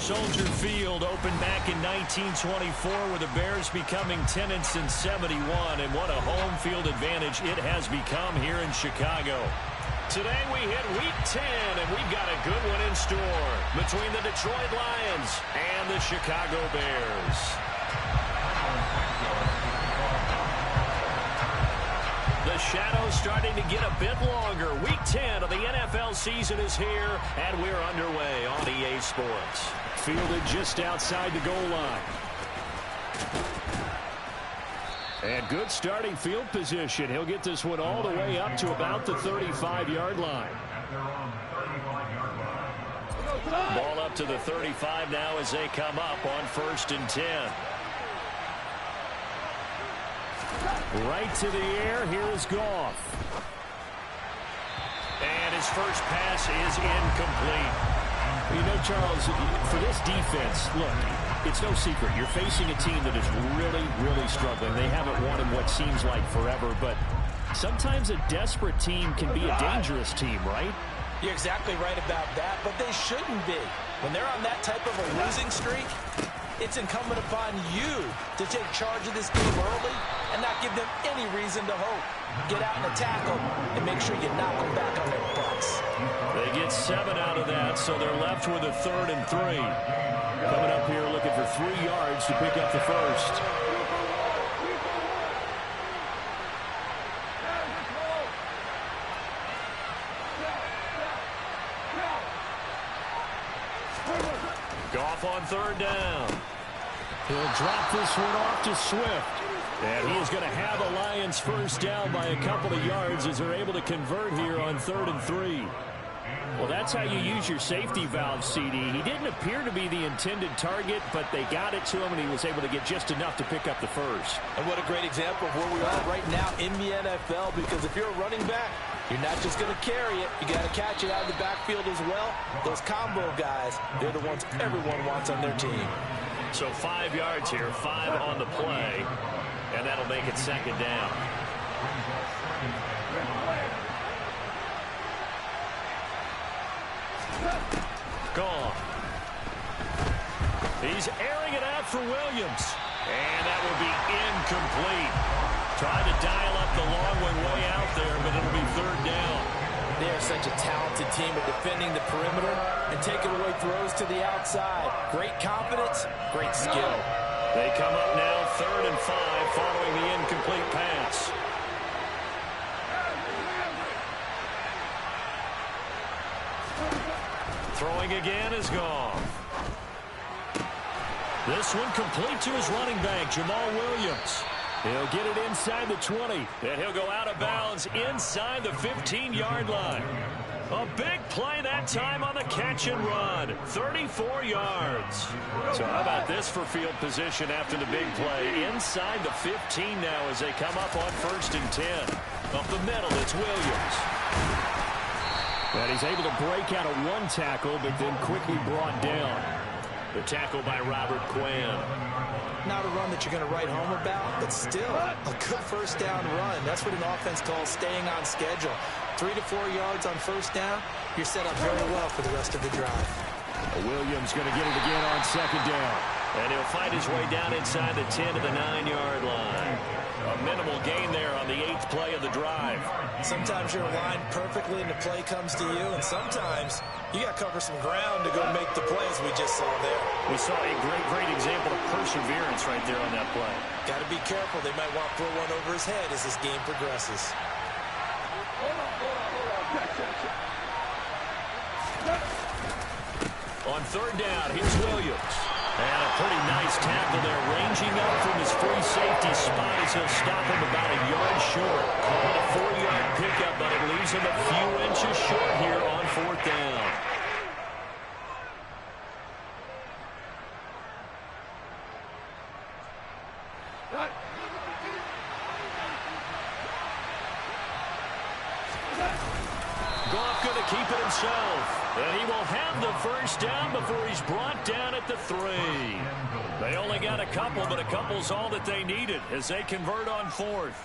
Soldier Field opened back in 1924 with the Bears becoming 10 since 71, and what a home field advantage it has become here in Chicago. Today we hit Week 10, and we've got a good one in store between the Detroit Lions and the Chicago Bears. The shadow's starting to get a bit longer. Week 10 of the NFL season is here, and we're underway on EA Sports. Fielded just outside the goal line. And good starting field position. He'll get this one all the way up to about the 35-yard line. Ball up to the 35 now as they come up on 1st and 10. Right to the air. Here is Goff. And his first pass is incomplete. You know, Charles, for this defense, look, it's no secret. You're facing a team that is really, really struggling. They haven't won in what seems like forever, but sometimes a desperate team can be a dangerous team, right? You're exactly right about that, but they shouldn't be. When they're on that type of a losing streak, it's incumbent upon you to take charge of this game early and not give them any reason to hope. Get out and attack them and make sure you knock them back on their butts. They get 7 out of that, so they're left with a 3rd and 3. Coming up here looking for 3 yards to pick up the first. Goff on 3rd down. He'll drop this one off to Swift. And he is going to have a Lions first down by a couple of yards as they're able to convert here on 3rd and 3. Well, that's how you use your safety valve, CD. He didn't appear to be the intended target, but they got it to him, and he was able to get just enough to pick up the first. And what a great example of where we are right now in the NFL, because if you're a running back, you're not just going to carry it. You got to catch it out of the backfield as well. Those combo guys, they're the ones everyone wants on their team. So 5 yards here, 5 on the play, and that'll make it 2nd down. Gone. He's airing it out for Williams. And that will be incomplete. Tried to dial up the long one way out there, but it'll be 3rd down. They are such a talented team at defending the perimeter and taking away throws to the outside. Great confidence, great skill. They come up now 3rd and 5 following the incomplete pass. Throwing again is gone. This one complete to his running back, Jamal Williams. He'll get it inside the 20, and he'll go out of bounds inside the 15-yard line. A big play that time on the catch and run. 34 yards. So how about this for field position after the big play? Inside the 15 now as they come up on 1st and 10. Up the middle, it's Williams. And he's able to break out of one tackle, but then quickly brought down. The tackle by Robert Quinn. Not a run that you're going to write home about, but still a good first down run. That's what an offense calls staying on schedule. 3 to 4 yards on first down, you're set up very well for the rest of the drive. Williams going to get it again on 2nd down. And he'll find his way down inside the 10 to the 9-yard line. A minimal gain there on the 8th play of the drive. Sometimes you're aligned perfectly and the play comes to you, and sometimes you got to cover some ground to go make the plays we just saw there. We saw a great example of perseverance right there on that play. Got to be careful. They might want to throw one over his head as this game progresses. On 3rd down, here's Williams. And a pretty nice tackle there, ranging up from his free safety spot as he'll stop him about a yard short. Call it a 4-yard pickup, but it leaves him a few inches short here on 4th down. Goff going to keep it himself. And he will have the first down before he's brought down at the 3. They only got a couple, but a couple's all that they needed as they convert on 4th.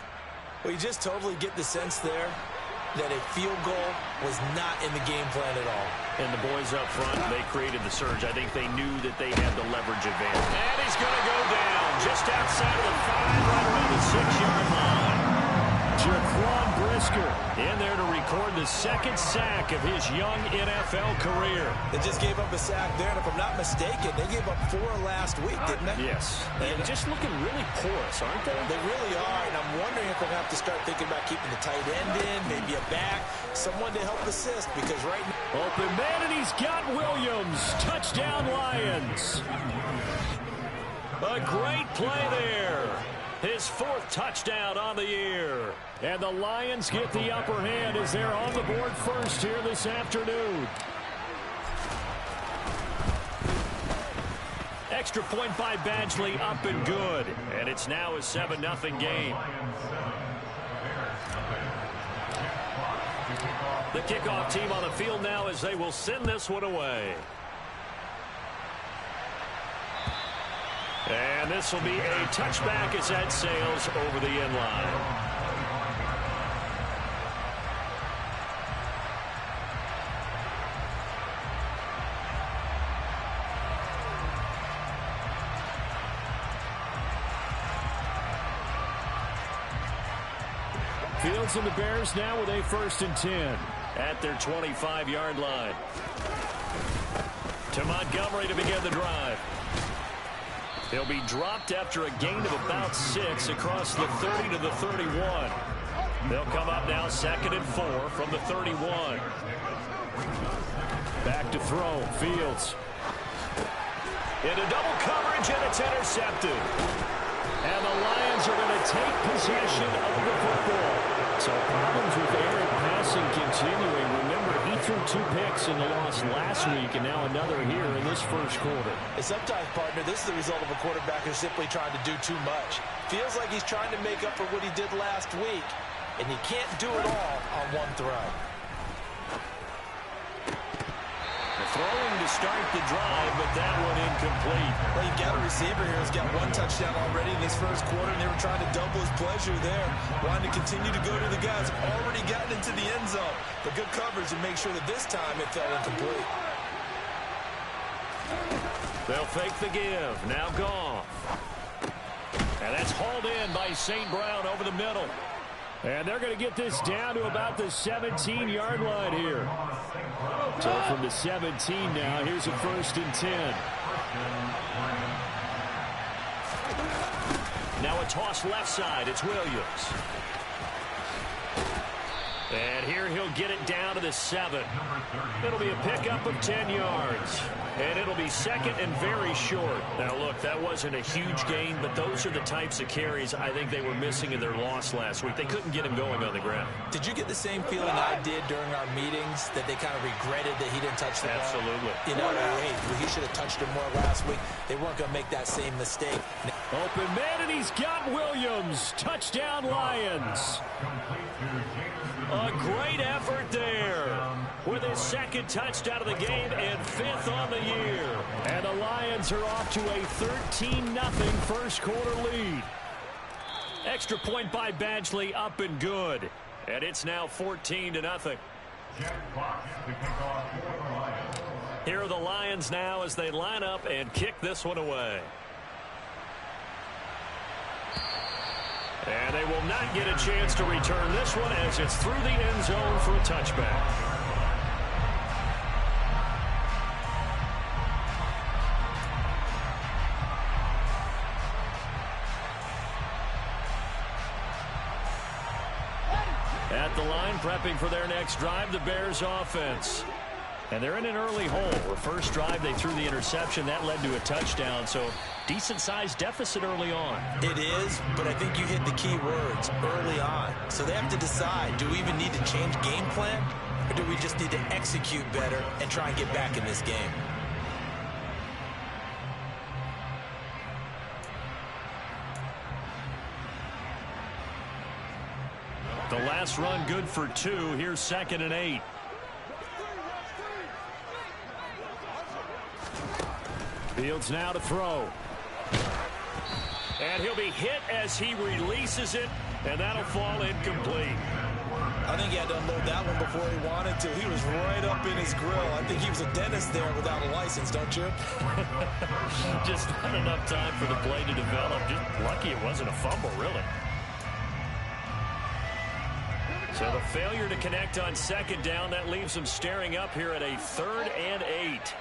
Well, you just totally get the sense there that a field goal was not in the game plan at all. And the boys up front, they created the surge. I think they knew that they had the leverage advantage. And he's going to go down just outside of the 5, right around the 6-yard line. Jaquan Brisker in there to record the second sack of his young NFL career. They just gave up a sack there, and if I'm not mistaken, they gave up 4 last week, didn't they? Yes. And just looking really porous, aren't they? They really are, and I'm wondering if they're going to have to start thinking about keeping the tight end in, maybe a back, someone to help assist, because right now... Open man, and he's got Williams. Touchdown, Lions. A great play there. His 4th touchdown on the year. And the Lions get the upper hand as they're on the board first here this afternoon. Extra point by Badgley, up and good. And it's now a 7-0 game. The kickoff team on the field now as they will send this one away. And this will be a touchback as that sails over the end line. Fields and the Bears now with a 1st and 10 at their 25-yard line. To Montgomery to begin the drive. He'll be dropped after a gain of about 6 across the 30 to the 31. They'll come up now 2nd and 4 from the 31. Back to throw. Fields. Into double coverage, and it's intercepted. And the Lions are going to take possession of the football. So problems with Aaron passing continuing. Remember, he threw 2 picks in the loss last week, and now another here in this first quarter. Sometimes, partner, this is the result of a quarterback who's simply trying to do too much. Feels like he's trying to make up for what he did last week, and you can't do it all on one throw. Throwing to start the drive, but that one incomplete. Well, you've got a receiver here who's got 1 touchdown already in this first quarter, and they were trying to double his pleasure there. Wanting to continue to go to the guys already gotten into the end zone. But good coverage to make sure that this time it fell incomplete. They'll fake the give. Now Goff. And that's hauled in by St. Brown over the middle. And they're going to get this down to about the 17-yard line here. So from the 17 now, here's a 1st and 10. Now a toss left side. It's Williams. And here he'll get it down to the 7. It'll be a pickup of 10 yards. And it'll be 2nd and very short. Now, look, that wasn't a huge gain, but those are the types of carries I think they were missing in their loss last week. They couldn't get him going on the ground. Did you get the same feeling I did during our meetings, that they kind of regretted that he didn't touch the ball? Absolutely. You know, he should have touched him more last week. They weren't going to make that same mistake. Open man, and he's got Williams. Touchdown, Lions. A great effort there with his 2nd touchdown of the game and 5th on the year. And the Lions are off to a 13-0 first quarter lead. Extra point by Badgley, up and good. And it's now 14-0. Here are the Lions now as they line up and kick this one away. And they will not get a chance to return this one as it's through the end zone for a touchback. At the line, prepping for their next drive, the Bears offense. And they're in an early hole. The first drive, they threw the interception. That led to a touchdown. So decent-sized deficit early on. It is, but I think you hit the key words, early on. So they have to decide, do we even need to change game plan? Or do we just need to execute better and try and get back in this game? The last run good for 2. Here's 2nd and 8. Fields now to throw. And he'll be hit as he releases it, and that'll fall incomplete. I think he had to unload that one before he wanted to. He was right up in his grill. I think he was a dentist there without a license, don't you? Just not enough time for the play to develop. Just lucky it wasn't a fumble, really. So the failure to connect on second down, that leaves them staring up here at a 3rd and 8.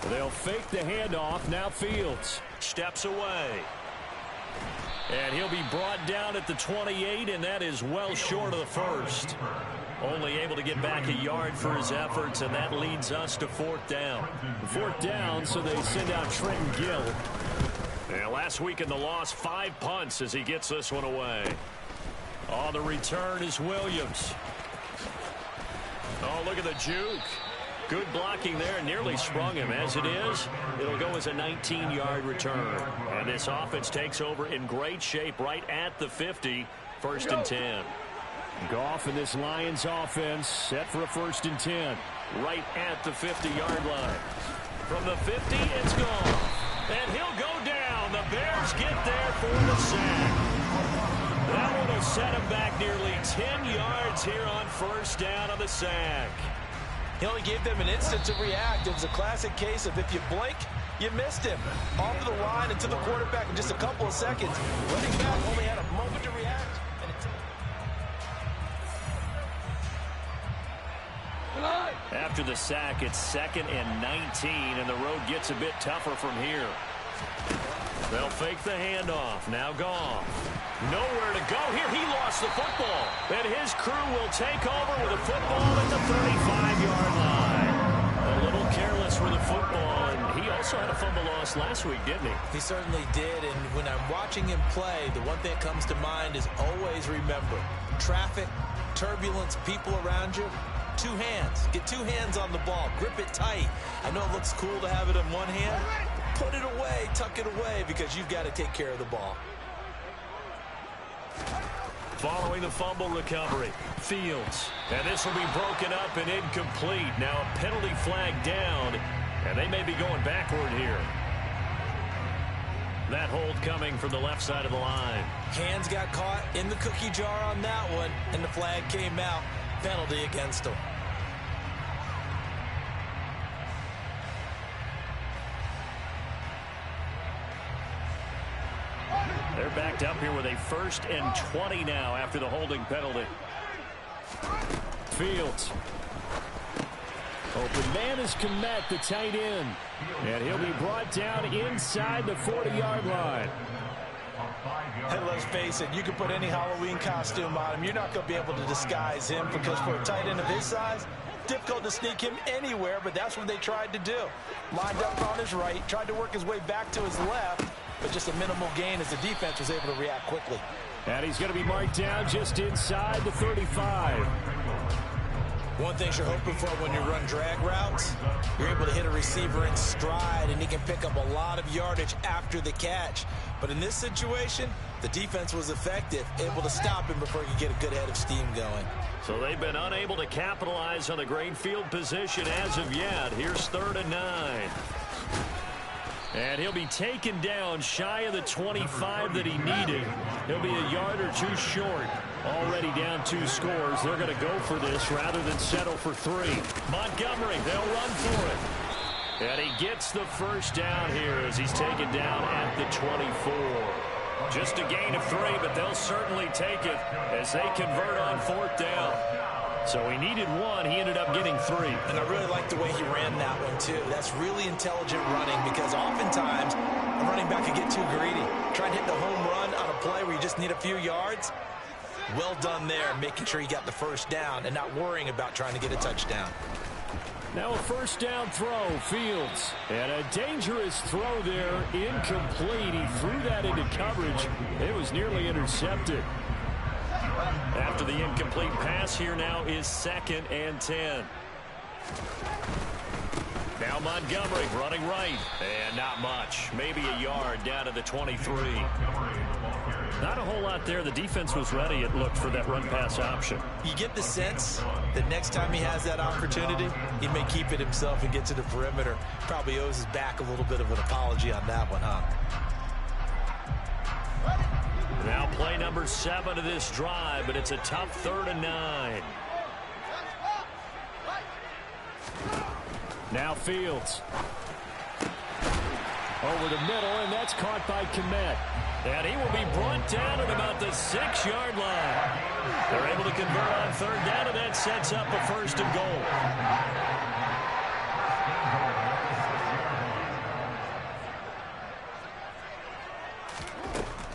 They'll fake the handoff. Now Fields steps away. And he'll be brought down at the 28, and that is well short of the first. Only able to get back a yard for his efforts, and that leads us to 4th down. 4th down, so they send out Trenton Gill. And last week in the loss, 5 punts as he gets this one away. On the return is Williams. Oh, look at the juke. Good blocking there, nearly sprung him. As it is, it'll go as a 19-yard return. And this offense takes over in great shape right at the 50, 1st and 10. Goff and this Lions offense set for a 1st and 10, right at the 50-yard line. From the 50, it's gone. And he'll go down. The Bears get there for the sack. That one will set him back nearly 10 yards here on 1st down on the sack. He only gave them an instant to react. It was a classic case of if you blink, you missed him. Off of the line and to the quarterback in just a couple of seconds. Running back only had a moment to react. After the sack, it's 2nd and 19, and the road gets a bit tougher from here. They'll fake the handoff. Now Goff. Nowhere to go here. He lost the football. And his crew will take over with a football at the 35-yard line. A little careless with the football, and he also had a fumble loss last week, didn't he? He certainly did, and when I'm watching him play, the one thing that comes to mind is always remember, traffic, turbulence, people around you, 2 hands. Get 2 hands on the ball. Grip it tight. I know it looks cool to have it in one hand. Put it away, tuck it away, because you've got to take care of the ball. Following the fumble recovery, Fields. And this will be broken up and incomplete. Now a penalty flag down, and they may be going backward here. That hold coming from the left side of the line. Hands got caught in the cookie jar on that one, and the flag came out. Penalty against them. They're backed up here with a 1st and 20 now after the holding penalty. Fields. Open man is Komet, the tight end. And he'll be brought down inside the 40-yard line. And let's face it, you can put any Halloween costume on him. You're not going to be able to disguise him because for a tight end of his size, difficult to sneak him anywhere, but that's what they tried to do. Lined up on his right, tried to work his way back to his left, but just a minimal gain as the defense was able to react quickly. And he's going to be marked down just inside the 35. One thing you're hoping for when you run drag routes, you're able to hit a receiver in stride, and he can pick up a lot of yardage after the catch. But in this situation, the defense was effective, able to stop him before he could get a good head of steam going. So they've been unable to capitalize on the great field position as of yet. Here's 3rd and 9. And he'll be taken down shy of the 25 that he needed. He'll be a yard or 2 short. Already down 2 scores. They're going to go for this rather than settle for 3. Montgomery, they'll run for it. And he gets the 1st down here as he's taken down at the 24. Just a gain of 3, but they'll certainly take it as they convert on 4th down. So he needed 1. He ended up getting 3. And I really like the way he ran that one, too. That's really intelligent running because oftentimes a running back can get too greedy. Try and hit the home run on a play where you just need a few yards. Well done there, making sure he got the 1st down and not worrying about trying to get a touchdown. Now a 1st down throw, Fields. And a dangerous throw there, incomplete. He threw that into coverage. It was nearly intercepted. After the incomplete pass, here now is 2nd and 10. Now Montgomery running right. And not much. Maybe a yard down to the 23. Not a whole lot there. The defense was ready, it looked, for that run-pass option. You get the sense that next time he has that opportunity, he may keep it himself and get to the perimeter. Probably owes his back a little bit of an apology on that one, huh? Now play number 7 of this drive, but it's a tough 3rd and 9. Now Fields. Over the middle, and that's caught by Kmet. And he will be brought down at about the 6-yard line. They're able to convert on 3rd down, and that sets up a 1st and goal.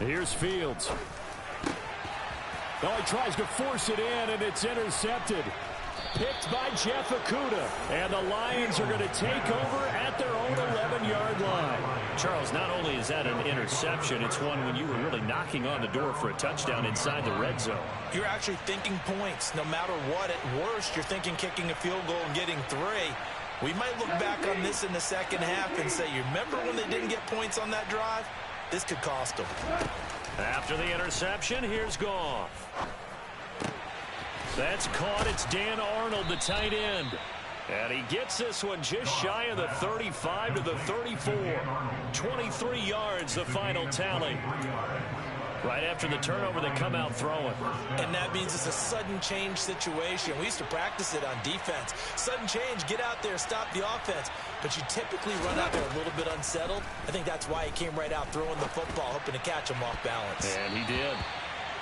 Here's Fields. Oh, he tries to force it in, and it's intercepted. Picked by Jeff Okudah. And the Lions are going to take over at their own 11-yard line. Charles, not only is that an interception, it's one when you were really knocking on the door for a touchdown inside the red zone. You're actually thinking points. No matter what, at worst, you're thinking kicking a field goal and getting 3. We might look back on this in the second half and say, you remember when they didn't get points on that drive? This could cost them. After the interception, here's Goff. That's caught. It's Dan Arnold, the tight end. And he gets this one just shy of the 35 to the 34. 23 yards, the final tally. Right after the turnover, they come out throwing. And that means it's a sudden change situation. We used to practice it on defense. Sudden change, get out there, stop the offense. But you typically run out there a little bit unsettled. I think that's why he came right out throwing the football, hoping to catch him off balance. And he did.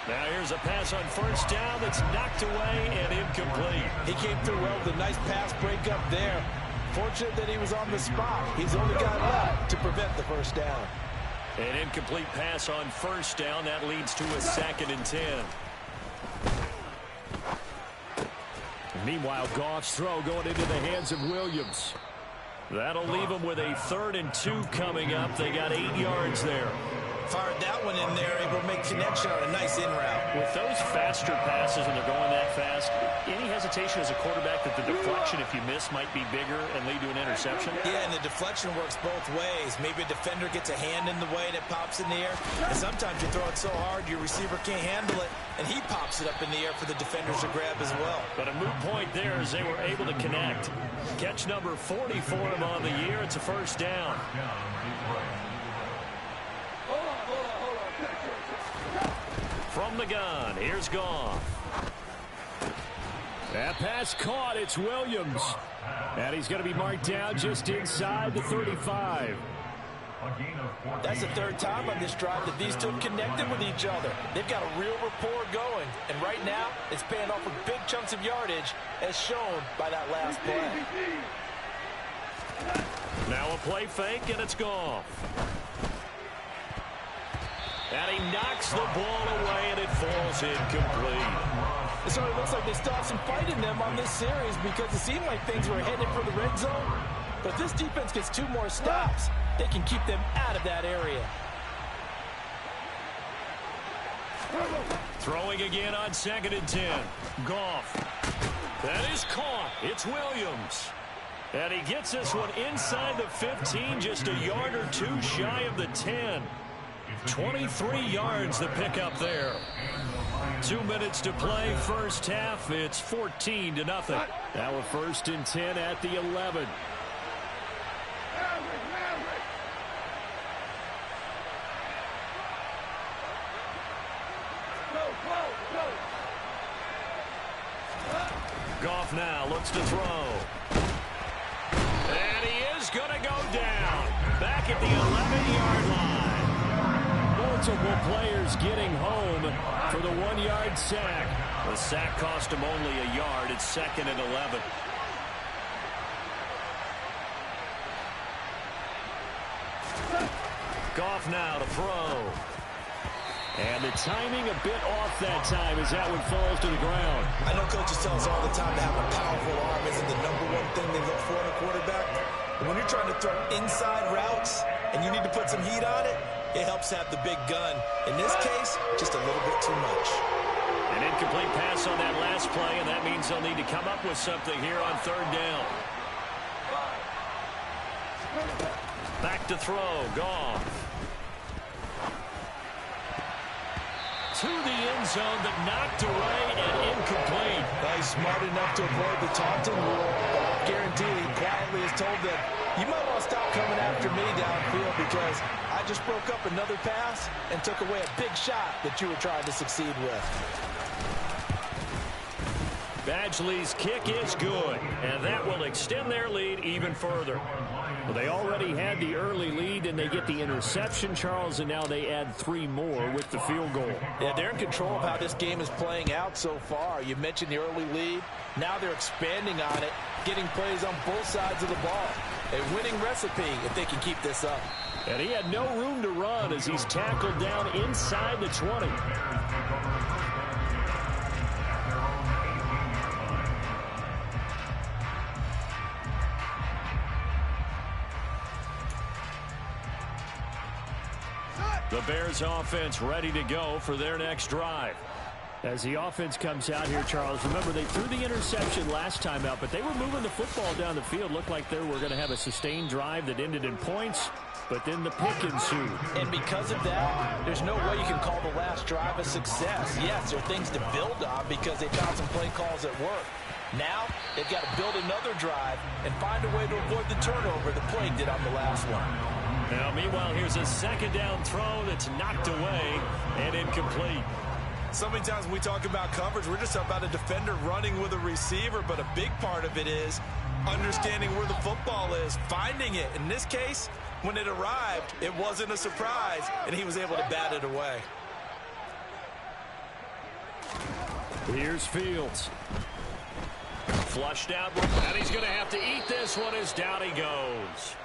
Now here's a pass on 1st down that's knocked away and incomplete. He came through well with a nice pass breakup there. Fortunate that he was on the spot. He's only got left to prevent the 1st down. An incomplete pass on 1st down. That leads to a 2nd and 10. Meanwhile, Goff's throw going into the hands of Williams. That'll leave them with a 3rd and 2 coming up. They got 8 yards there. Fired that one in there, able to make connection on a nice in route. With those faster passes and they're going that fast, any hesitation as a quarterback that the deflection, if you miss, might be bigger and lead to an interception? Yeah, and the deflection works both ways. Maybe a defender gets a hand in the way and it pops in the air. And sometimes you throw it so hard your receiver can't handle it, and he pops it up in the air for the defenders to grab as well. But a moot point there as they were able to connect. Catch number 40 for him on the year. It's a 1st down. From the gun, here's Goff. That pass caught. It's Williams. And he's going to be marked down just inside the 35. That's the 3rd time on this drive that these two have connected with each other. They've got a real rapport going. And right now, it's paying off with big chunks of yardage, as shown by that last play. Now a play fake, and it's Goff. And he knocks the ball away, and it falls incomplete. It certainly looks like they still have some fight in them on this series, because it seemed like things were headed for the red zone. But if this defense gets 2 more stops, they can keep them out of that area. Throwing again on 2nd and 10. Goff. That is caught. It's Williams. And he gets this one inside the 15, just a yard or 2 shy of the 10. 23 yards the pickup there. 2 minutes to play, 1st half. It's 14-0. Now a 1st and 10 at the 11. Goff now looks to throw. And he is going to go down. Back at the 11-yard line. Multiple players getting home for the 1-yard sack. The sack cost him only a yard. It's 2nd and 11. Goff now to throw. And the timing a bit off that time as that one falls to the ground. I know coaches tell us all the time to have a powerful arm isn't the #1 thing they look for in a quarterback. But when you're trying to throw inside routes and you need to put some heat on it, it helps have the big gun. In this case, just a little bit too much. An incomplete pass on that last play, and that means they'll need to come up with something here on 3rd down. Back to throw. Goff. To the end zone, but knocked away and incomplete. He's smart enough to avoid the taunting rule, but I guarantee he quietly has told them, You might want to stop coming after me downfield because I just broke up another pass and took away a big shot that you were trying to succeed with. Badgley's kick is good, and that will extend their lead even further. Well, they already had the early lead, and they get the interception, Charles, and now they add 3 more with the field goal. Yeah, they're in control of how this game is playing out so far. You mentioned the early lead. Now they're expanding on it, getting plays on both sides of the ball. A winning recipe if they can keep this up. And he had no room to run as he's tackled down inside the 20. The Bears offense ready to go for their next drive. As the offense comes out here, Charles, remember they threw the interception last time out, but they were moving the football down the field. Looked like they were going to have a sustained drive that ended in points, but then the pick ensued. And because of that, there's no way you can call the last drive a success. Yes, there are things to build on because they found some play calls at work. Now, they've got to build another drive and find a way to avoid the turnover the play did on the last one. Now, meanwhile, here's a second down throw that's knocked away and incomplete. So many times when we talk about coverage, we're just talking about a defender running with a receiver, but a big part of it is understanding where the football is, finding it. In this case, when it arrived, it wasn't a surprise, and he was able to bat it away. Here's Fields. Flushed out, and he's going to have to eat this one as down he goes.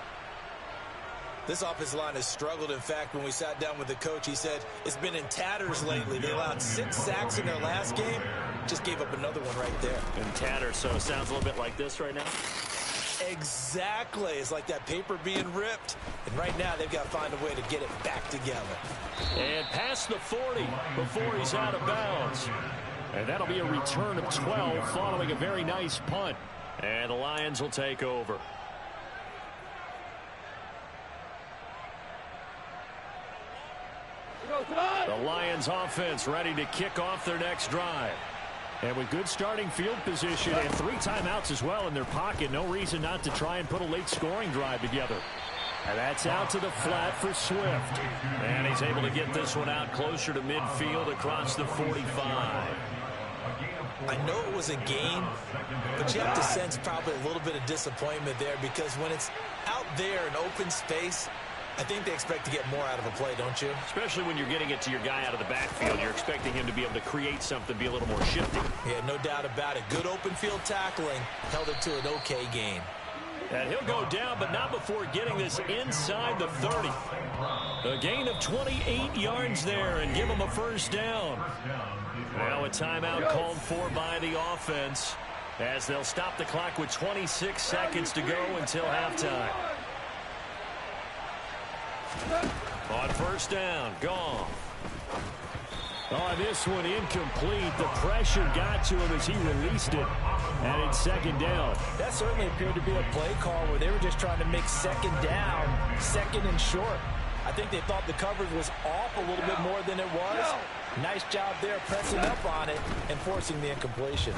This offensive line has struggled. In fact, when we sat down with the coach, he said it's been in tatters lately. They allowed 6 sacks in their last game. Just gave up another one right there. In tatters, so it sounds a little bit like this right now. Exactly. It's like that paper being ripped. And right now, they've got to find a way to get it back together. And past the 40 before he's out of bounds. And that'll be a return of 12 following a very nice punt. And the Lions will take over. The Lions offense ready to kick off their next drive. And with good starting field position and 3 timeouts as well in their pocket, no reason not to try and put a late scoring drive together. And that's out to the flat for Swift. And he's able to get this one out closer to midfield across the 45. I know it was a gain, but you have to sense probably a little bit of disappointment there because when it's out there in open space, I think they expect to get more out of a play, don't you? Especially when you're getting it to your guy out of the backfield. You're expecting him to be able to create something, be a little more shifty. Yeah, no doubt about it. Good open field tackling held it to an okay gain. And he'll go down, but not before getting this inside the 30. A gain of 28 yards there and give him a first down. Now a timeout called for by the offense as they'll stop the clock with 26 seconds to go until halftime. On first down, gone. Oh, this one incomplete. The pressure got to him as he released it. And it's second down. That certainly appeared to be a play call where they were just trying to make second down, second and short. I think they thought the coverage was off a little bit more than it was. Nice job there pressing up on it and forcing the incompletion.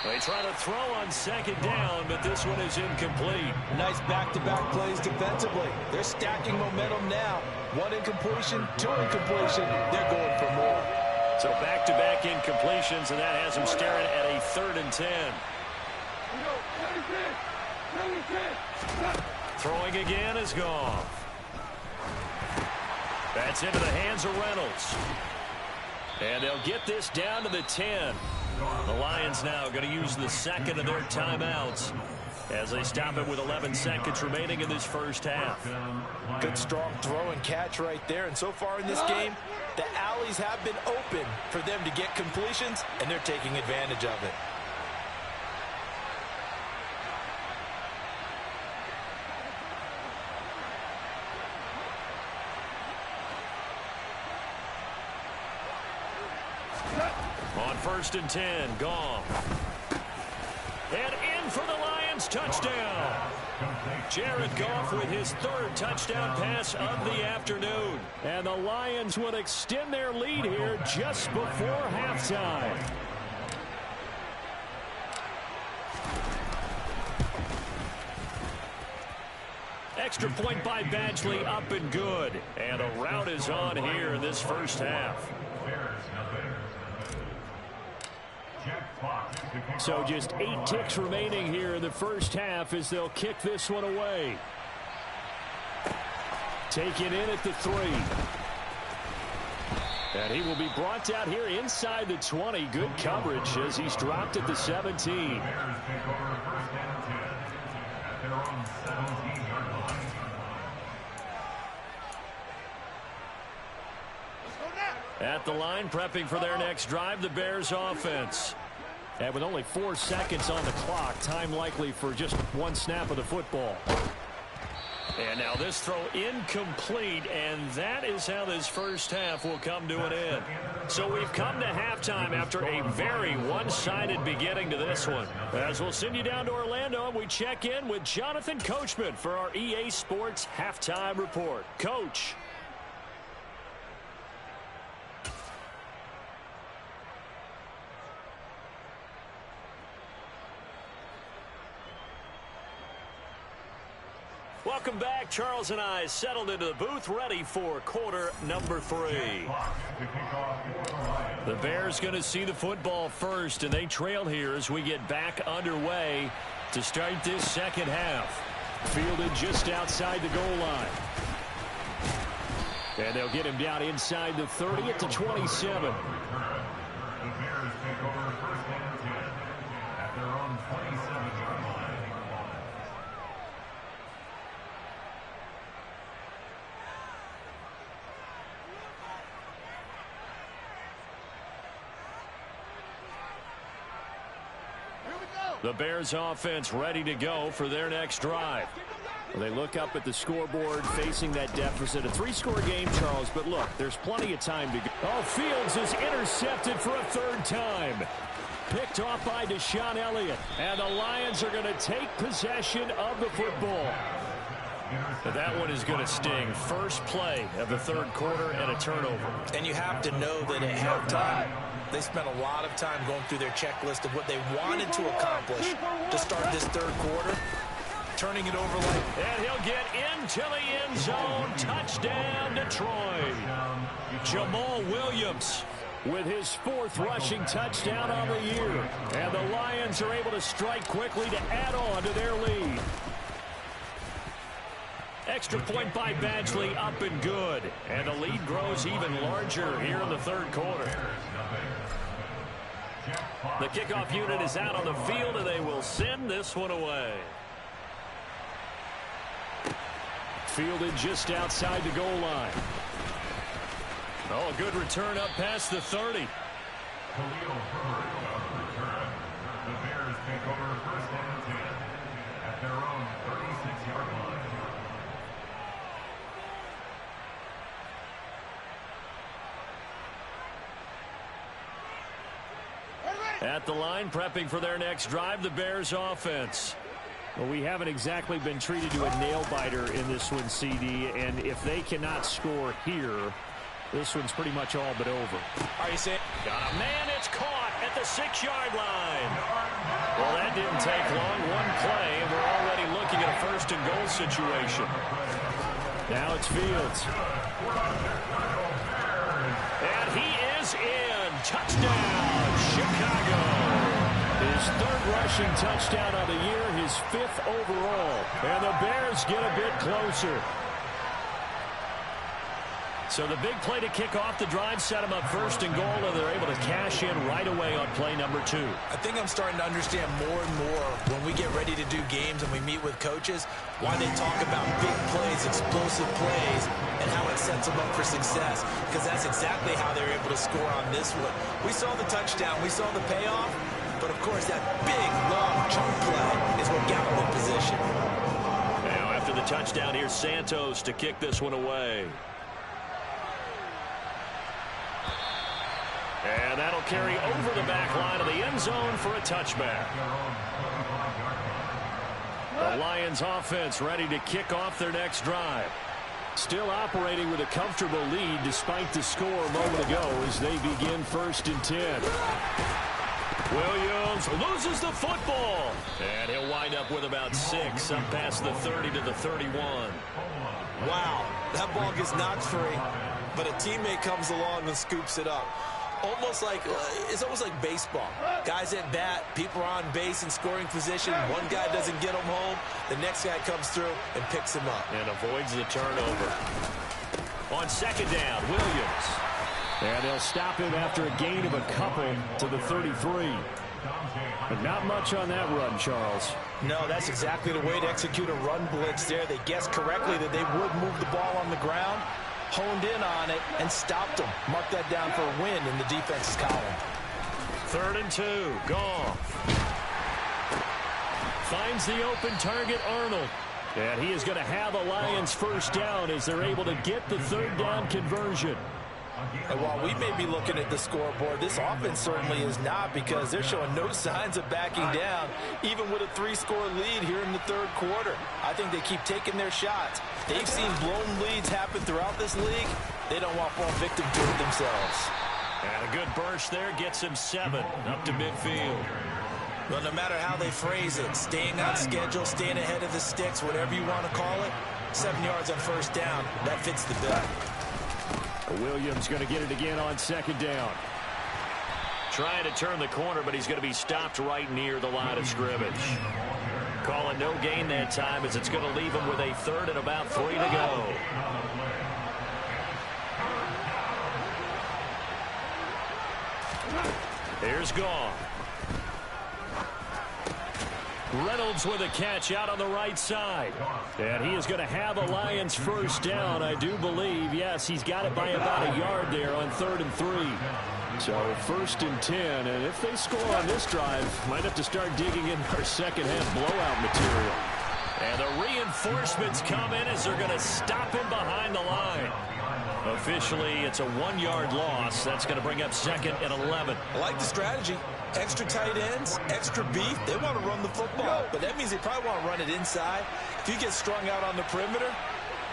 They try to throw on second down, but this one is incomplete. Nice back-to-back plays defensively. They're stacking momentum now. 1 incompletion, 2 incompletion. They're going for more. So back-to-back incompletions, and that has them staring at a 3rd and 10. Throwing again is gone. That's into the hands of Reynolds. And they'll get this down to the 10. The Lions now going to use the second of their timeouts as they stop it with 11 seconds remaining in this first half. Good strong throw and catch right there. And so far in this game, the alleys have been open for them to get completions, and they're taking advantage of it. On 1st and 10, gone. And in for the Lions touchdown. Jared Goff with his 3rd touchdown pass of the afternoon. And the Lions would extend their lead here just before halftime. Extra point by Badgley, up and good. And a rout is on here in this first half. So just 8 ticks remaining here in the first half as they'll kick this one away. Taken in at the 3. And he will be brought out here inside the 20. Good coverage as he's dropped at the 17. At the line, prepping for their next drive, the Bears offense. And with only 4 seconds on the clock, time likely for just 1 snap of the football. And now this throw incomplete, and that is how this first half will come to an end. So we've come to halftime after a very one-sided beginning to this one. As we'll send you down to Orlando, we check in with Jonathan Coachman for our EA Sports Halftime Report. Coach. Welcome back. Charles and I settled into the booth, ready for quarter number 3. The Bears going to see the football first, and they trail here as we get back underway to start this second half. Fielded just outside the goal line. And they'll get him down inside the 30 at the 27. The Bears take over first and 10 at their own 27-yard line. The Bears offense ready to go for their next drive. They look up at the scoreboard facing that deficit. A 3-score game, Charles, but look, there's plenty of time to go. Oh, Fields is intercepted for a 3rd time. Picked off by Deshaun Elliott. And the Lions are going to take possession of the football. But that one is going to sting. First play of the 3rd quarter and a turnover. And you have to know that at halftime, they spent a lot of time going through their checklist of what they wanted to accomplish to start this 3rd quarter. Turning it over like... And he'll get into the end zone. Touchdown, Detroit. Jamal Williams with his 4th rushing touchdown on the year. And the Lions are able to strike quickly to add on to their lead. Extra point by Badgley, up and good. And the lead grows even larger here in the 3rd quarter. The kickoff unit is out on the field, and they will send this one away. Fielded just outside the goal line. Oh, a good return up past the 30. The Bears take over first and 10 at their own 36-yard line. At the line, prepping for their next drive, the Bears offense. Well, we haven't exactly been treated to a nail-biter in this one, CD, and if they cannot score here, this one's pretty much all but over. Are you saying? Got a man, it's caught at the 6-yard line. Well, that didn't take long. One play, and we're already looking at a 1st and goal situation. Now it's Fields. And he is in. Touchdown, Chicago. His 3rd rushing touchdown of the year, his 5th overall. And the Bears get a bit closer. So the big play to kick off the drive set them up 1st and goal, and they're able to cash in right away on play number 2. I think I'm starting to understand more and more when we get ready to do games and we meet with coaches why they talk about big plays, explosive plays, and how it sets them up for success, because that's exactly how they're able to score on this one. We saw the touchdown. We saw the payoff. But, of course, that big, long chunk play is what got them in position. Now, after the touchdown, here's Santos to kick this one away. And that'll carry over the back line of the end zone for a touchback. The Lions offense ready to kick off their next drive. Still operating with a comfortable lead despite the score a moment ago as they begin 1st and 10. Williams loses the football. And he'll wind up with about 6, up past the 30 to the 31. Wow, that ball gets knocked free, but a teammate comes along and scoops it up. It's almost like baseball. Guys at bat, people are on base in scoring position. One guy doesn't get him home. The next guy comes through and picks him up. And avoids the turnover. On second down, Williams. And they'll stop him after a gain of a couple to the 33. But not much on that run, Charles. No, that's exactly the way to execute a run blitz there. They guessed correctly that they would move the ball on the ground, honed in on it, and stopped them. Mark that down for a win in the defense's column. 3rd and 2, Goff. Finds the open target, Arnold. And he is going to have a Lions first down as they're able to get the 3rd down conversion. And while we may be looking at the scoreboard, this offense certainly is not, because they're showing no signs of backing down, even with a 3-score lead here in the 3rd quarter. I think they keep taking their shots. They've seen blown leads happen throughout this league. They don't want to fall victim to it themselves. And a good burst there gets him 7 up to midfield. Well, no matter how they phrase it, staying on schedule, staying ahead of the sticks, whatever you want to call it, 7 yards on first down, that fits the bill. Williams going to get it again on 2nd down. Trying to turn the corner, but he's going to be stopped right near the line of scrimmage. Calling no gain that time, as it's going to leave him with a 3rd and about 3 to go. Here's Goff. Reynolds with a catch out on the right side. And he is going to have a Lions first down, I do believe. Yes, he's got it by about a yard there on 3rd and 3. So 1st and 10, and if they score on this drive, might have to start digging in our second half blowout material. And the reinforcements come in as they're going to stop him behind the line. Officially, it's a 1-yard loss. That's going to bring up 2nd and 11. I like the strategy. Extra tight ends, extra beef. They want to run the football, but that means they probably want to run it inside. If you get strung out on the perimeter,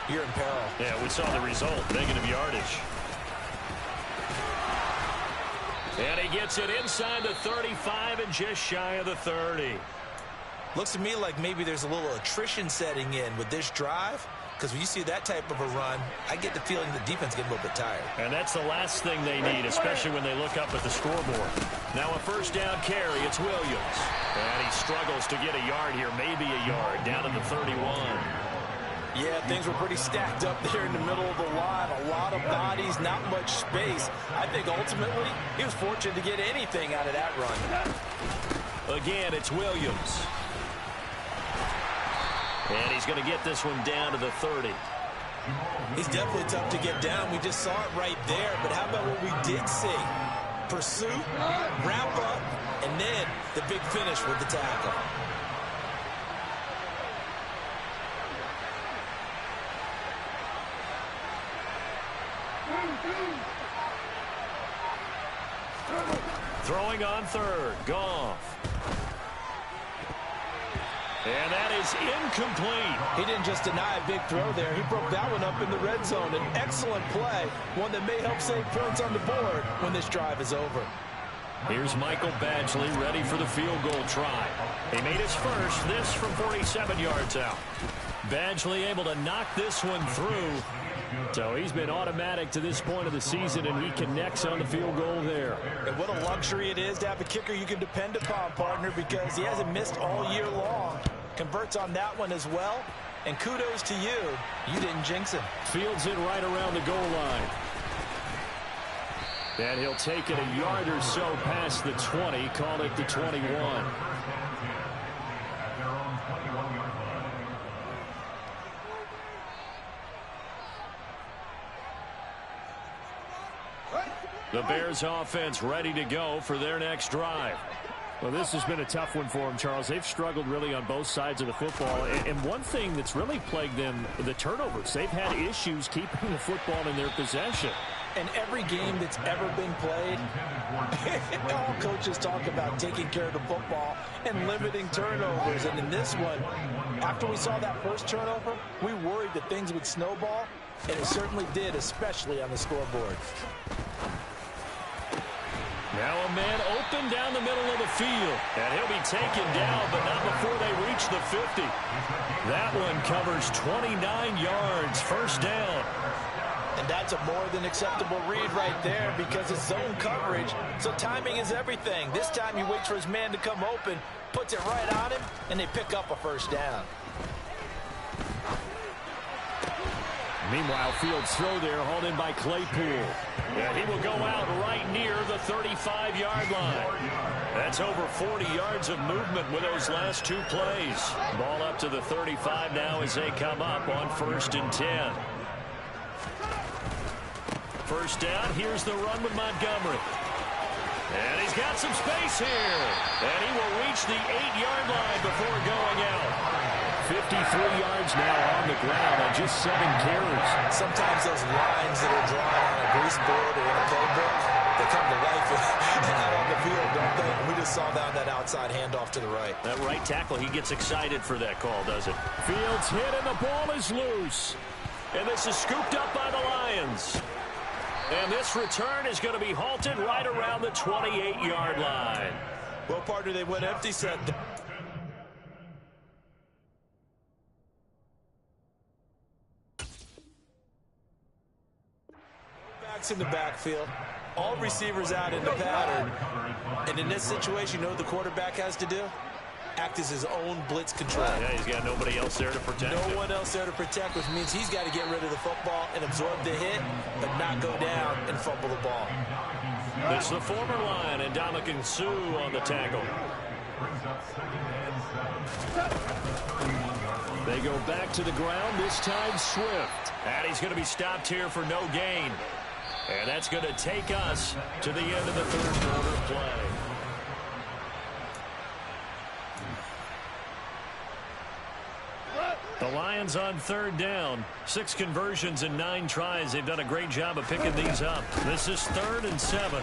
you're in peril. Yeah, we saw the result, negative yardage. And he gets it inside the 35 and just shy of the 30. Looks to me like maybe there's a little attrition setting in with this drive, because when you see that type of a run, I get the feeling the defense gets a little bit tired. And that's the last thing they need, especially when they look up at the scoreboard. Now a first down carry, it's Williams. And he struggles to get a yard here, maybe a yard, down at the 31. Yeah, things were pretty stacked up there in the middle of the line. A lot of bodies, not much space. I think ultimately he was fortunate to get anything out of that run. Again, it's Williams. And he's going to get this one down to the 30. He's definitely tough to get down. We just saw it right there. But how about what we did see? Pursuit, wrap up, and then the big finish with the tackle. Throwing on 3rd, Goff. And that is incomplete. He didn't just deny a big throw there. He broke that one up in the red zone. An excellent play, one that may help save points on the board when this drive is over. Here's Michael Badgley ready for the field goal try. He made his first, this from 47 yards out. Badgley able to knock this one through. So he's been automatic to this point of the season, and he connects on the field goal there. And what a luxury it is to have a kicker you can depend upon, partner, because he hasn't missed all year long. Converts on that one as well. And kudos to you. You didn't jinx him. Fields it right around the goal line. And he'll take it a yard or so past the 20, call it the 21. The Bears offense ready to go for their next drive. Well, this has been a tough one for them, Charles. They've struggled really on both sides of the football. And one thing that's really plagued them, the turnovers. They've had issues keeping the football in their possession. And every game that's ever been played, all coaches talk about taking care of the football and limiting turnovers. And in this one, after we saw that first turnover, we worried that things would snowball, and it certainly did, especially on the scoreboard. Now a man open down the middle of the field. And he'll be taken down, but not before they reach the 50. That one covers 29 yards. First down. And that's a more than acceptable read right there because it's zone coverage, so timing is everything. This time he waits for his man to come open, puts it right on him, and they pick up a first down. Meanwhile, Fields' throw there hauled in by Claypool. Yeah, he will go out right near the 35-yard line. That's over 40 yards of movement with those last two plays. Ball up to the 35 now as they come up on 1st and 10. First down, here's the run with Montgomery. And he's got some space here. And he will reach the 8-yard line before going out. 53 yards now on the ground on just 7 carries. Sometimes those lines that are drawn on a grease board or in a playbook, they come to life out on the field, don't they? And we just saw that outside handoff to the right. That right tackle, he gets excited for that call, does it? Fields hit and the ball is loose. And this is scooped up by the Lions. And this return is going to be halted right around the 28-yard line. Well, partner, they went empty set. Backs in the backfield. All receivers out in the pattern. And in this situation, you know what the quarterback has to do? Act as his own blitz control. Yeah, he's got nobody else there to protect him. No one else there to protect, which means he's got to get rid of the football and absorb the hit, but not go down and fumble the ball. It's the former Lion and Ndamukong Suh on the tackle. They go back to the ground, this time Swift. And he's going to be stopped here for no gain. And that's going to take us to the end of the third quarter play. The Lions on 3rd down. 6 conversions and 9 tries. They've done a great job of picking these up. This is 3rd and 7.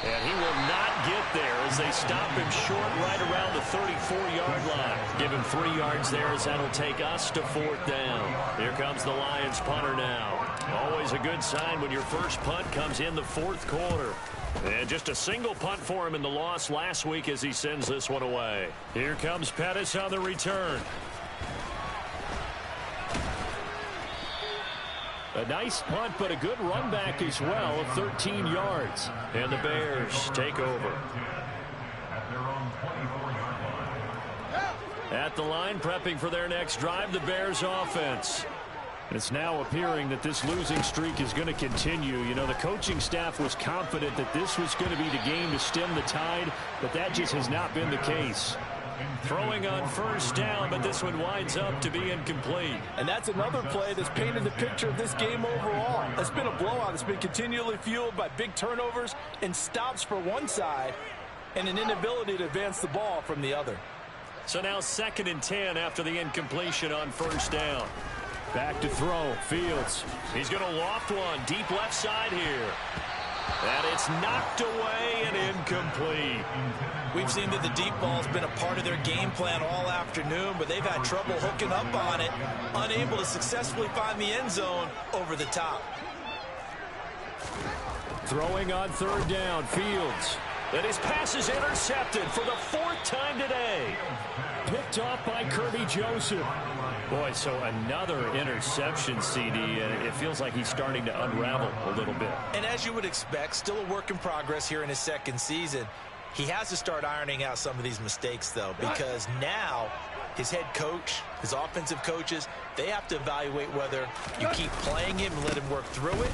And he will not get there as they stop him short right around the 34-yard line. Give him 3 yards there as that'll take us to 4th down. Here comes the Lions punter now. Always a good sign when your first punt comes in the 4th quarter. And just a single punt for him in the loss last week as he sends this one away. Here comes Pettis on the return. A nice punt, but a good run back as well of 13 yards. And the Bears take over. At the line, prepping for their next drive, the Bears offense. It's now appearing that this losing streak is going to continue. You know, the coaching staff was confident that this was going to be the game to stem the tide, but that just has not been the case. Throwing on first down, but this one winds up to be incomplete. And that's another play that's painted the picture of this game overall. It's been a blowout. It's been continually fueled by big turnovers and stops for one side and an inability to advance the ball from the other. So now 2nd and 10 after the incompletion on first down. Back to throw. Fields. He's going to loft one deep left side here. And it's knocked away and incomplete. We've seen that the deep ball's been a part of their game plan all afternoon, but they've had trouble hooking up on it, unable to successfully find the end zone over the top. Throwing on 3rd down. Fields. And his pass is intercepted for the 4th time today. Picked off by Kirby Joseph. Boy, so another interception, CD, and it feels like he's starting to unravel a little bit. And as you would expect, still a work in progress here in his 2nd season. He has to start ironing out some of these mistakes, though, because now his head coach, his offensive coaches, they have to evaluate whether you keep playing him and let him work through it,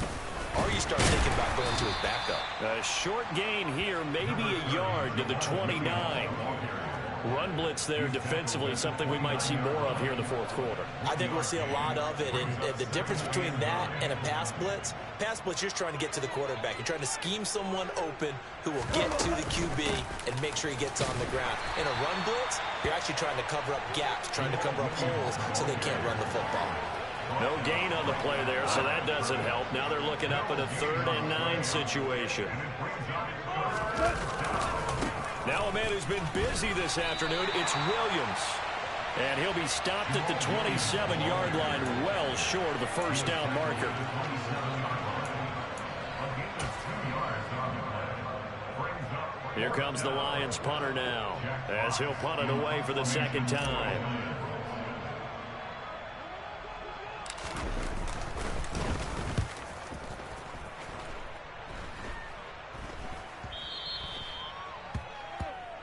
or you start thinking about going to his backup. A short gain here, maybe a yard to the 29. Run blitz there defensively, something we might see more of here in the 4th quarter. I think we'll see a lot of it, and the difference between that and a pass blitz, you're just trying to get to the quarterback. You're trying to scheme someone open who will get to the QB and make sure he gets on the ground. In a run blitz, you're actually trying to cover up gaps, trying to cover up holes so they can't run the football. No gain on the play there, so that doesn't help. Now they're looking up at a 3rd and 9 situation. Now a man who's been busy this afternoon, it's Williams. And he'll be stopped at the 27-yard line, well short of the first down marker. Here comes the Lions punter now, as he'll punt it away for the second time.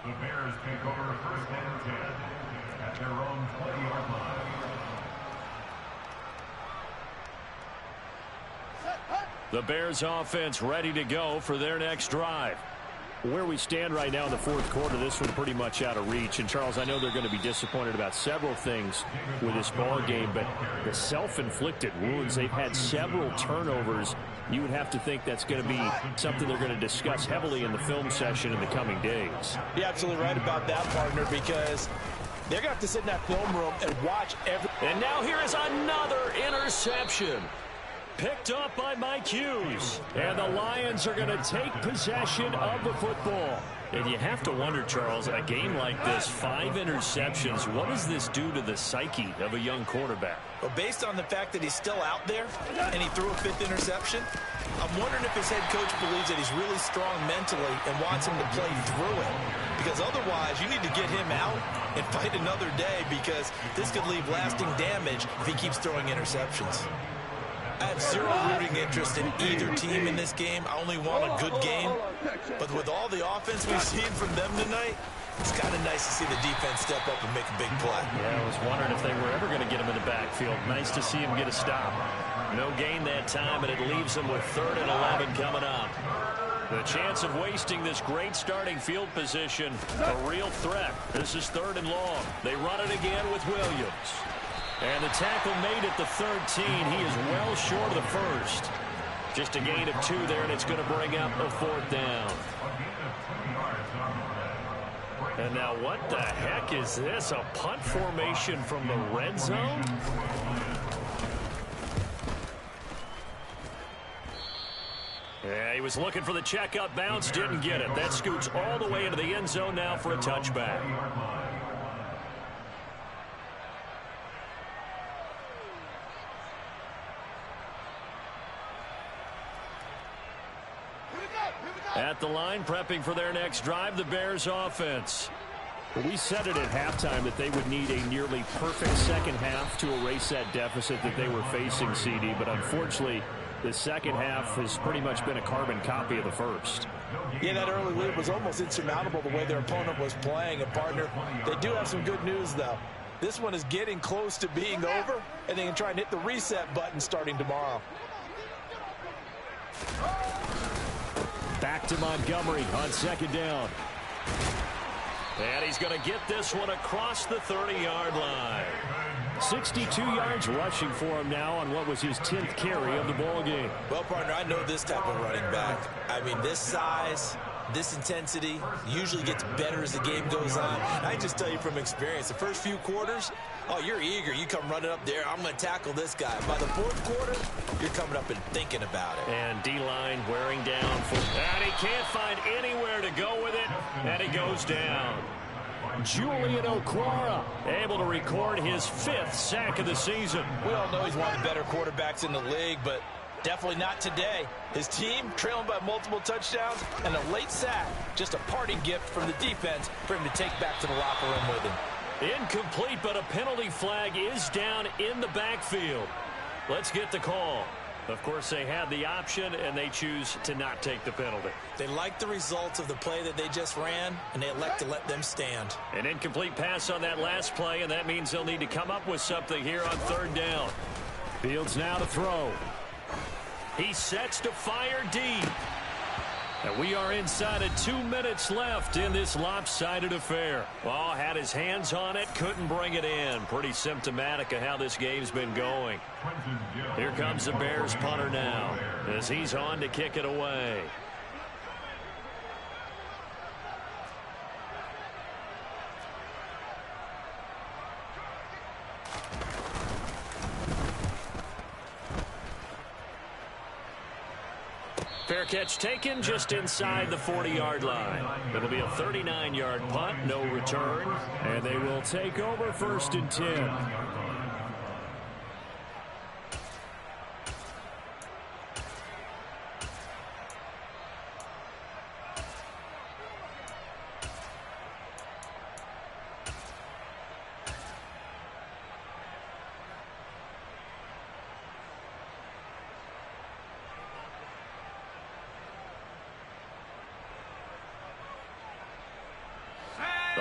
The Bears take over first and 10 at their own 20-yard line. The Bears offense ready to go for their next drive. Where we stand right now in the fourth quarter, this one pretty much out of reach. And, Charles, I know they're going to be disappointed about several things with this ball game, but the self-inflicted wounds, they've had several turnovers. You would have to think that's going to be something they're going to discuss heavily in the film session in the coming days. You're absolutely right about that, partner, because they're going to have to sit in that film room and watch every... And now here is another interception. Picked up by Mike Hughes. And the Lions are going to take possession of the football. And you have to wonder, Charles, a game like this, 5 interceptions, what does this do to the psyche of a young quarterback? Well, based on the fact that he's still out there and he threw a 5th interception, I'm wondering if his head coach believes that he's really strong mentally and wants him to play through it. Because otherwise, you need to get him out and fight another day, because this could leave lasting damage if he keeps throwing interceptions. I have zero rooting interest in either team in this game. I only want a good game. But with all the offense we've seen from them tonight, it's kind of nice to see the defense step up and make a big play. Yeah, I was wondering if they were ever going to get him in the backfield. Nice to see him get a stop. No gain that time, and it leaves them with 3rd and 11 coming up. The chance of wasting this great starting field position, a real threat. This is 3rd and long. They run it again with Williams. And the tackle made at the 13. He is well short of the first. Just a gain of 2 there, and it's going to bring up a 4th down. And now what the heck is this? A punt formation from the red zone? Yeah, he was looking for the checkup bounce, didn't get it. That scoots all the way into the end zone now for a touchback. At the line, prepping for their next drive, the Bears offense. We said it at halftime that they would need a nearly perfect second half to erase that deficit that they were facing, CD, but unfortunately, the second half has pretty much been a carbon copy of the first. Yeah, that early lead was almost insurmountable the way their opponent was playing. And, partner, they do have some good news, though. This one is getting close to being over, and they can try and hit the reset button starting tomorrow. Back to Montgomery on 2nd down. And he's going to get this one across the 30-yard line. 62 yards rushing for him now on what was his 10th carry of the ball game. Well, partner, I know this type of running back. I mean, this size, this intensity usually gets better as the game goes on. And I just tell you from experience, the first few quarters, oh, you're eager. You come running up there, I'm going to tackle this guy. By the 4th quarter, you're coming up and thinking about it. And D-line wearing down. And he can't find anywhere to go with it, and he goes down. Julian Okwara able to record his 5th sack of the season. We all know he's one of the better quarterbacks in the league, but definitely not today. His team trailing by multiple touchdowns and a late sack. Just a parting gift from the defense for him to take back to the locker room with him. Incomplete, but a penalty flag is down in the backfield. Let's get the call. Of course, they had the option, and they choose to not take the penalty. They like the results of the play that they just ran, and they elect to let them stand. An incomplete pass on that last play, and that means they'll need to come up with something here on 3rd down. Fields now to throw. He sets to fire deep. And we are inside of 2 minutes left in this lopsided affair. Oh, had his hands on it, couldn't bring it in. Pretty symptomatic of how this game's been going. Here comes the Bears punter now as he's on to kick it away. Fair catch taken just inside the 40-yard line. It'll be a 39-yard punt, no return, and they will take over 1st and 10.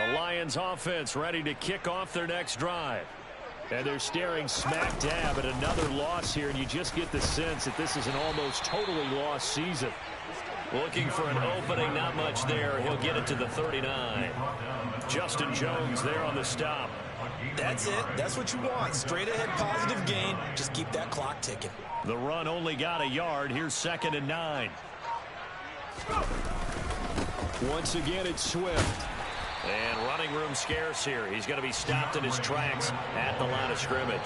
The Lions offense ready to kick off their next drive. And they're staring smack dab at another loss here, and you just get the sense that this is an almost totally lost season. Looking for an opening, not much there. He'll get it to the 39. Justin Jones there on the stop. That's it. That's what you want. Straight ahead positive gain. Just keep that clock ticking. The run only got a yard. Here's 2nd and 9. Once again, it's Swift. And running room scarce here. He's going to be stopped in his tracks at the line of scrimmage.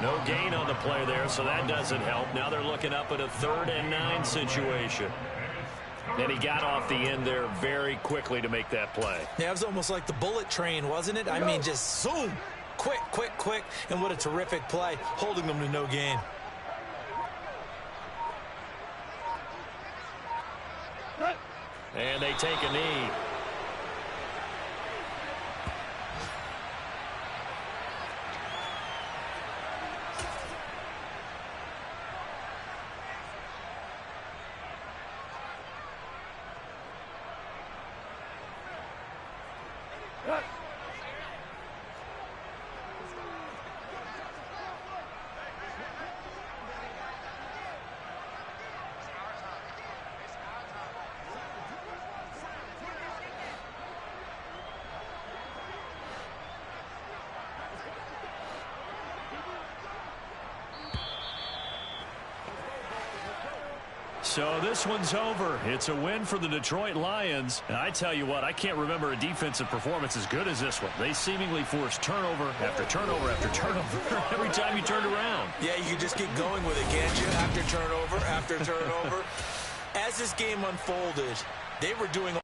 No gain on the play there, so that doesn't help. Now they're looking up at a 3rd and 9 situation. And he got off the end there very quickly to make that play. Yeah, it was almost like the bullet train, wasn't it? I mean, just zoom. Quick, quick, quick. And what a terrific play, holding them to no gain. And they take a knee. So this one's over. It's a win for the Detroit Lions. And I tell you what, I can't remember a defensive performance as good as this one. They seemingly forced turnover after turnover after turnover every time you turned around. Yeah, you can just keep going with it, can't you? After turnover, after turnover. As this game unfolded, they were doing